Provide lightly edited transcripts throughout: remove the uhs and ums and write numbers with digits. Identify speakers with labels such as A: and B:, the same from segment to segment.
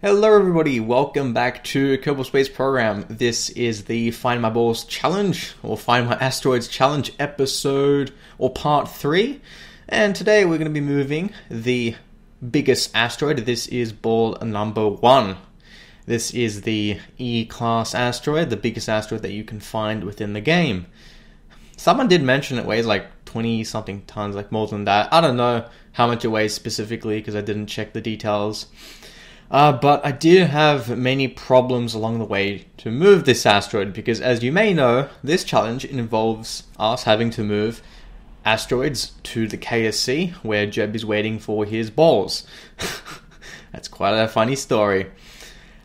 A: Hello everybody, welcome back to Kerbal Space Program. This is the Find My Balls Challenge, or Find My Asteroids Challenge episode, or part 3. And today we're going to be moving the biggest asteroid. This is ball number 1. This is the E-class asteroid, the biggest asteroid that you can find within the game. Someone did mention it weighs like 20 something tons, like more than that. I don't know how much it weighs specifically because I didn't check the details. But I did have many problems along the way to move this asteroid because, as you may know, this challenge involves us having to move asteroids to the KSP where Jeb is waiting for his balls. That's quite a funny story.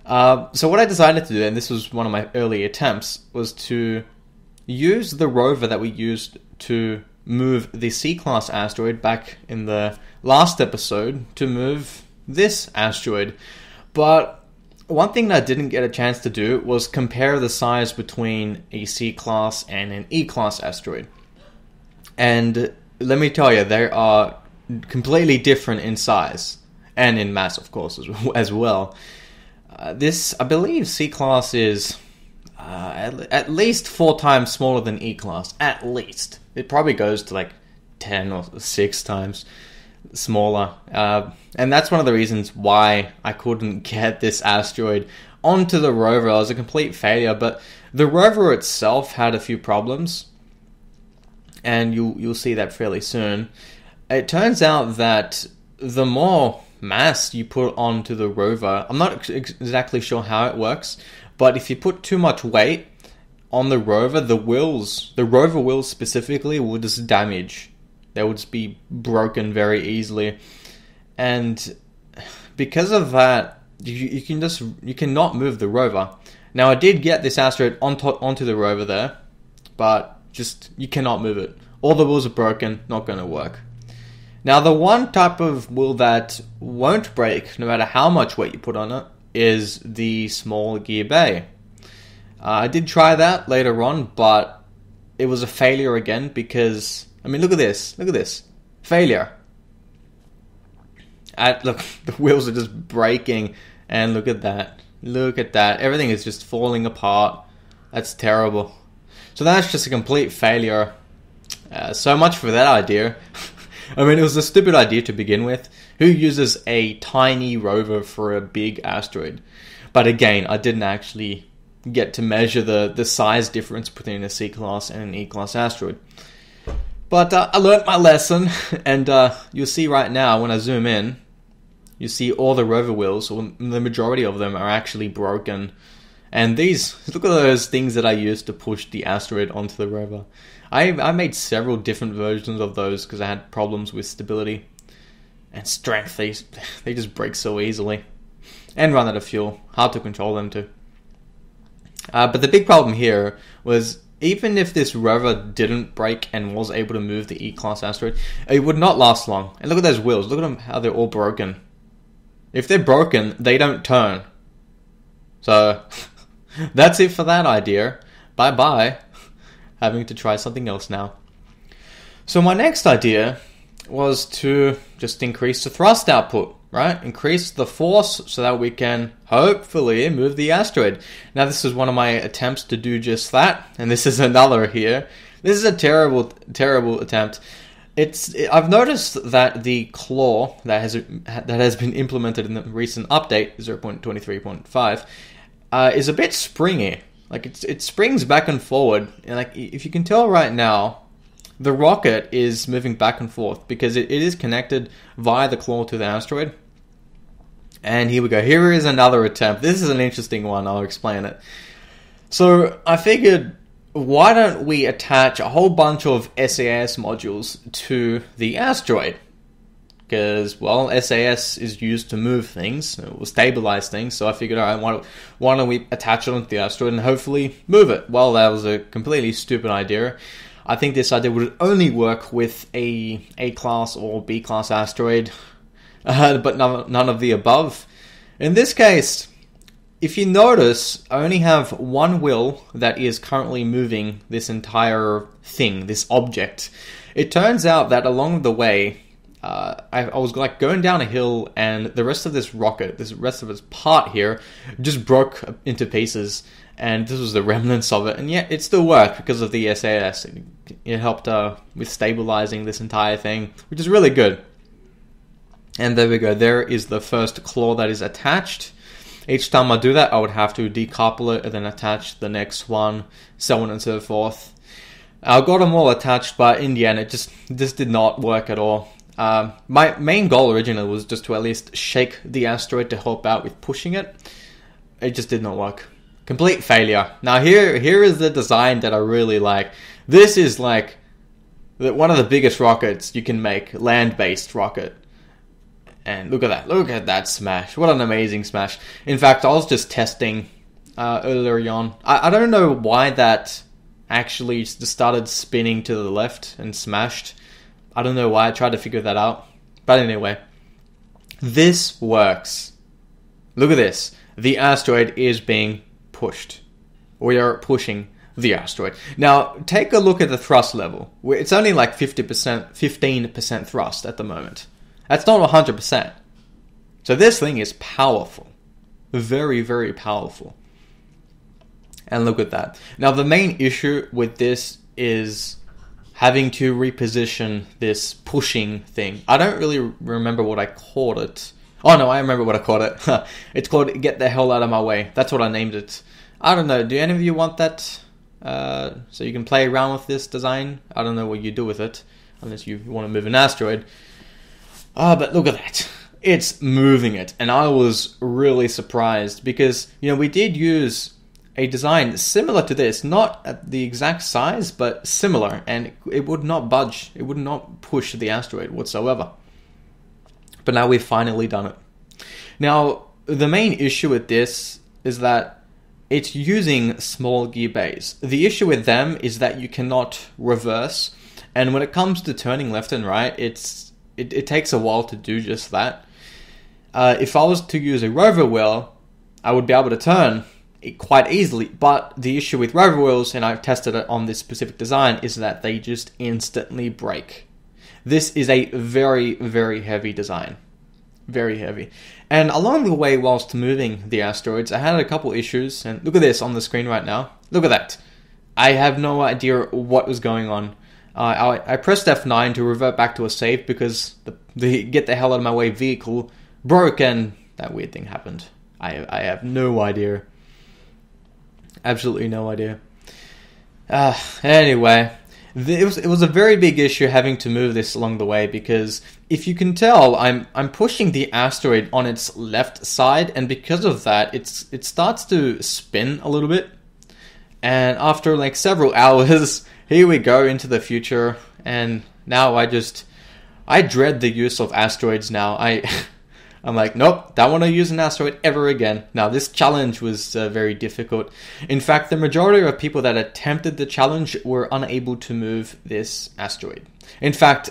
A: So what I decided to do, and this was one of my early attempts, was to use the rover that we used to move the C-class asteroid back in the last episode to move this asteroid. But one thing that I didn't get a chance to do was compare the size between a C-class and an E-class asteroid. And let me tell you, they are completely different in size and in mass, of course, as well. This, I believe, C-class is at least 4 times smaller than E-class. At least. It probably goes to like 10 or 6 times smaller. And that's one of the reasons why I couldn't get this asteroid onto the rover. It was a complete failure, but the rover itself had a few problems, and you'll see that fairly soon. It turns out that the more mass you put onto the rover, I'm not exactly sure how it works, but if you put too much weight on the rover, the rover wheels specifically, will just damage. They would just be broken very easily. And because of that, you cannot move the rover. Now, I did get this asteroid onto the rover there, but just you cannot move it. All the wheels are broken, not going to work. Now, the one type of wheel that won't break, no matter how much weight you put on it, is the small gear bay. I did try that later on, but it was a failure again because, I mean, look at this. Look at this. Failure. Look, the wheels are just breaking. And look at that. Look at that. Everything is just falling apart. That's terrible. So that's just a complete failure. So much for that idea. I mean, it was a stupid idea to begin with. Who uses a tiny rover for a big asteroid? But again, I didn't actually get to measure the size difference between a C-class and an E-class asteroid. But I learned my lesson, and you'll see right now when I zoom in, you see all the rover wheels, or the majority of them, are actually broken. And these, look at those things that I used to push the asteroid onto the rover. I made several different versions of those because I had problems with stability and strength. They just break so easily. And run out of fuel. Hard to control them too. But the big problem here was, even if this rover didn't break and was able to move the E-class asteroid, it would not last long. And look at those wheels. Look at them, how they're all broken. If they're broken, they don't turn. So, that's it for that idea. Bye-bye. Having to try something else now. So my next idea was to just increase the thrust output, right? Increase the force so that we can hopefully move the asteroid. Now, this is one of my attempts to do just that, and this is another here. This is a terrible, terrible attempt. I've noticed that the claw that has been implemented in the recent update 0.23.5 is a bit springy. Like it springs back and forward, and like if you can tell right now, the rocket is moving back and forth because it is connected via the claw to the asteroid. And here we go. Here is another attempt. This is an interesting one. I'll explain it. So I figured, why don't we attach a whole bunch of SAS modules to the asteroid? Because, well, SAS is used to move things, or stabilize things, so I figured, alright, why don't we attach it onto the asteroid and hopefully move it? Well, that was a completely stupid idea. I think this idea would only work with a A-class or B-class asteroid, but none of the above. In this case, if you notice, I only have one wheel that is currently moving this entire thing, this object. It turns out that along the way, I was like going down a hill, and the rest of this rocket, this rest of its part here, just broke into pieces, and this was the remnants of it. And yet it still worked because of the SAS. It helped with stabilizing this entire thing, which is really good. And there we go. There is the first claw that is attached. Each time I do that, I would have to decouple it and then attach the next one, so on and so forth. I got them all attached, but in the end, this did not work at all. My main goal originally was just to at least shake the asteroid to help out with pushing it. It just did not work. Complete failure. Now here is the design that I really like. This is like one of the biggest rockets you can make, land-based rocket. And look at that smash. What an amazing smash. In fact, I was just testing earlier on. I don't know why that actually just started spinning to the left and smashed. I don't know why. I tried to figure that out. But anyway, this works. Look at this. The asteroid is being pushed. We are pushing the asteroid. Now, take a look at the thrust level. It's only like 15% thrust at the moment. That's not 100%. So this thing is powerful. Very, very powerful. And look at that. Now, the main issue with this is having to reposition this pushing thing. I don't really remember what I called it. Oh no, I remember what I called it. It's called Get the Hell Out of My Way. That's what I named it. I don't know. Do any of you want that? So you can play around with this design? I don't know what you do with it. Unless you want to move an asteroid. But look at that. It's moving it. And I was really surprised because, we did use a design similar to this. Not at the exact size, but similar. And it would not budge. It would not push the asteroid whatsoever. But now we've finally done it. Now, the main issue with this is that it's using small gear bays. The issue with them is that you cannot reverse. And when it comes to turning left and right, it takes a while to do just that. If I was to use a rover wheel, I would be able to turn it quite easily. But the issue with rover wheels, and I've tested it on this specific design, is that they just instantly break. This is a very, very heavy design. Very heavy. And along the way, whilst moving the asteroids, I had a couple issues. And look at this on the screen right now. Look at that. I have no idea what was going on. I pressed F9 to revert back to a save because the Get the Hell Out of My Way vehicle broke and that weird thing happened. I have no idea. Absolutely no idea. Anyway, it was a very big issue having to move this along the way because if you can tell, I'm pushing the asteroid on its left side, and because of that, it starts to spin a little bit. And after like several hours, here we go into the future, and now I dread the use of asteroids now. I'm like, nope, don't want to use an asteroid ever again. Now, this challenge was very difficult. In fact, the majority of people that attempted the challenge were unable to move this asteroid. In fact,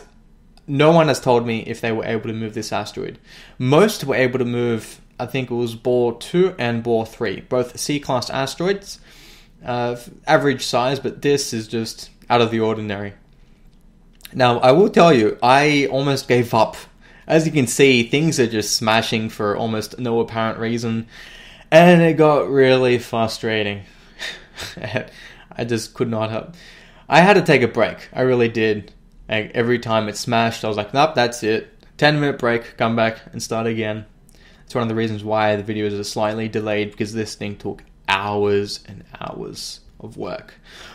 A: no one has told me if they were able to move this asteroid. Most were able to move, I think it was Bohr 2 and Bohr 3, both C-class asteroids, average size, but this is just out of the ordinary. Now, I will tell you, I almost gave up. As you can see, things are just smashing for almost no apparent reason, and it got really frustrating. I just could not help. I had to take a break. I really did. Every time it smashed, I was like, nope, that's it. 10-minute break, come back and start again. It's one of the reasons why the videos are slightly delayed, because this thing took hours and hours of work.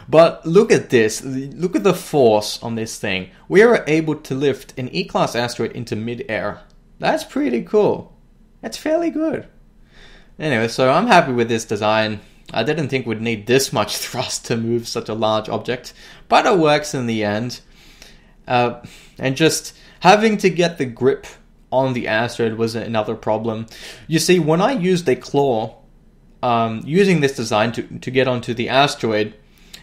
A: But look at this. Look at the force on this thing. We are able to lift an E-class asteroid into mid-air. That's pretty cool. That's fairly good. Anyway, so I'm happy with this design. I didn't think we'd need this much thrust to move such a large object, but it works in the end. And just having to get the grip on the asteroid was another problem. You see, when I used a claw, using this design to get onto the asteroid,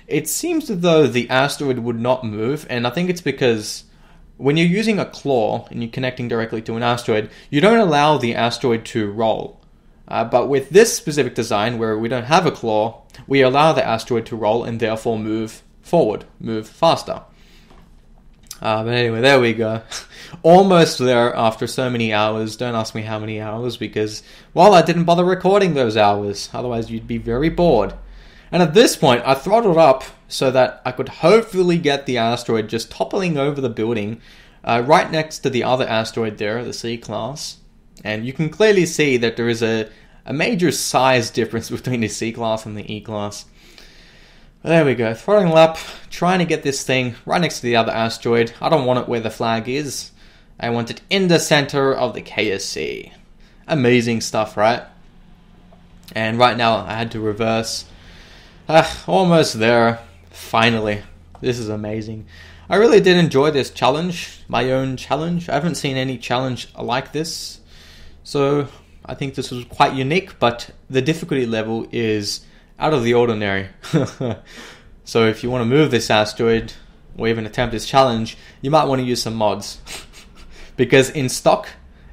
A: it seems as though the asteroid would not move, and I think it's because when you're using a claw and you're connecting directly to an asteroid, you don't allow the asteroid to roll. But with this specific design, where we don't have a claw, we allow the asteroid to roll and therefore move forward, move faster. But anyway, there we go. Almost there after so many hours. Don't ask me how many hours because, well, I didn't bother recording those hours. Otherwise, you'd be very bored. And at this point, I throttled up so that I could hopefully get the asteroid just toppling over the building right next to the other asteroid there, the C-class. And you can clearly see that there is a major size difference between the C-class and the E-class. There we go, throttling up, trying to get this thing right next to the other asteroid. I don't want it where the flag is. I want it in the center of the KSP. Amazing stuff, right? And right now I had to reverse. Almost there. Finally. This is amazing. I really did enjoy this challenge, my own challenge. I haven't seen any challenge like this. So I think this was quite unique, but the difficulty level is out of the ordinary. So if you want to move this asteroid or even attempt this challenge, you might want to use some mods. Because in stock,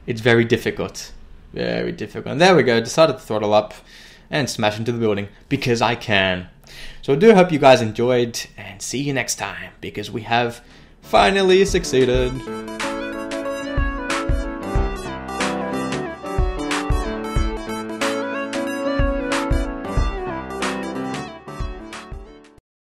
A: it's very difficult. Very difficult. And there we go, decided to throttle up and smash into the building because I can. So I do hope you guys enjoyed and see you next time because we have finally succeeded.